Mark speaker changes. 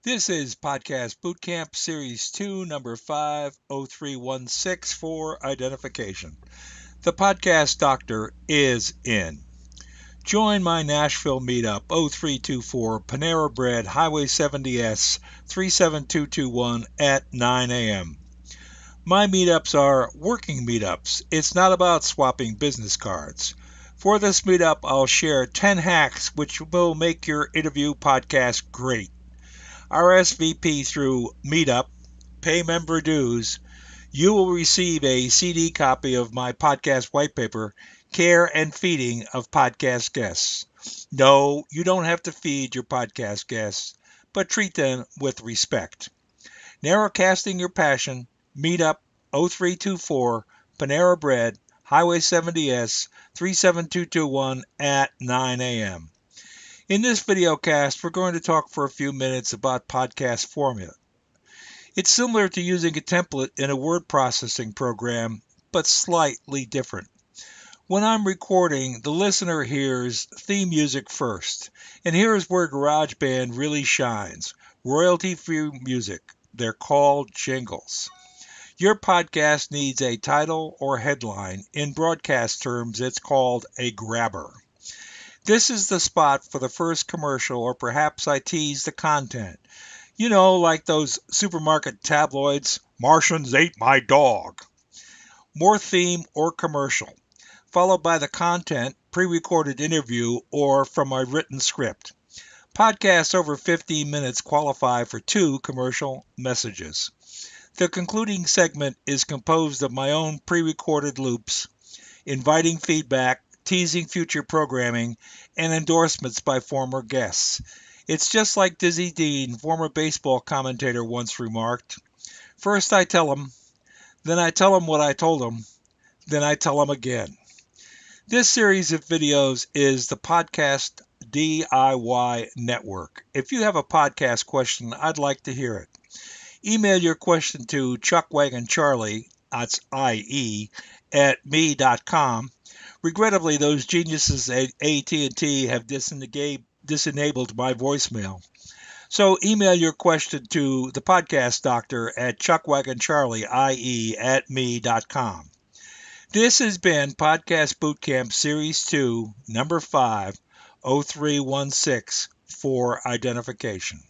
Speaker 1: This is Podcast Bootcamp Series 2, number 50316 for identification. The podcast doctor is in. Join my Nashville meetup 0324 Panera Bread Highway 70S 37221 at 9 a.m. My meetups are working meetups. It's not about swapping business cards. For this meetup, I'll share 10 hacks which will make your interview podcast great. RSVP through Meetup, pay member dues. You will receive a CD copy of my podcast white paper, Care and Feeding of Podcast Guests. No, you don't have to feed your podcast guests, but treat them with respect. Narrowcasting your passion, Meetup 0324 Panera Bread, Highway 70S 37221 at 9 a.m. In this videocast, we're going to talk for a few minutes about podcast formula. It's similar to using a template in a word processing program, but slightly different. When I'm recording, the listener hears theme music first, and here's where GarageBand really shines. Royalty-free music. They're called jingles. Your podcast needs a title or headline. In broadcast terms, it's called a grabber. This is the spot for the first commercial, or perhaps I tease the content. You know, like those supermarket tabloids, Martians ate my dog. More theme or commercial, followed by the content, pre-recorded interview, or from my written script. Podcasts over 15 minutes qualify for 2 commercial messages. The concluding segment is composed of my own pre-recorded loops, inviting feedback, teasing future programming, and endorsements by former guests. It's just like Dizzy Dean, former baseball commentator, once remarked. First I tell him, then I tell him what I told him, then I tell him again. This series of videos is the Podcast DIY Network. If you have a podcast question, I'd like to hear it. Email your question to chuckwagoncharlie, that's IE, at me.com. Regrettably, those geniuses at AT&T have disenabled my voicemail. So email your question to the podcast doctor at chuckwagoncharlie, IE, at me.com. This has been Podcast Bootcamp Series 2, number 50316 for identification.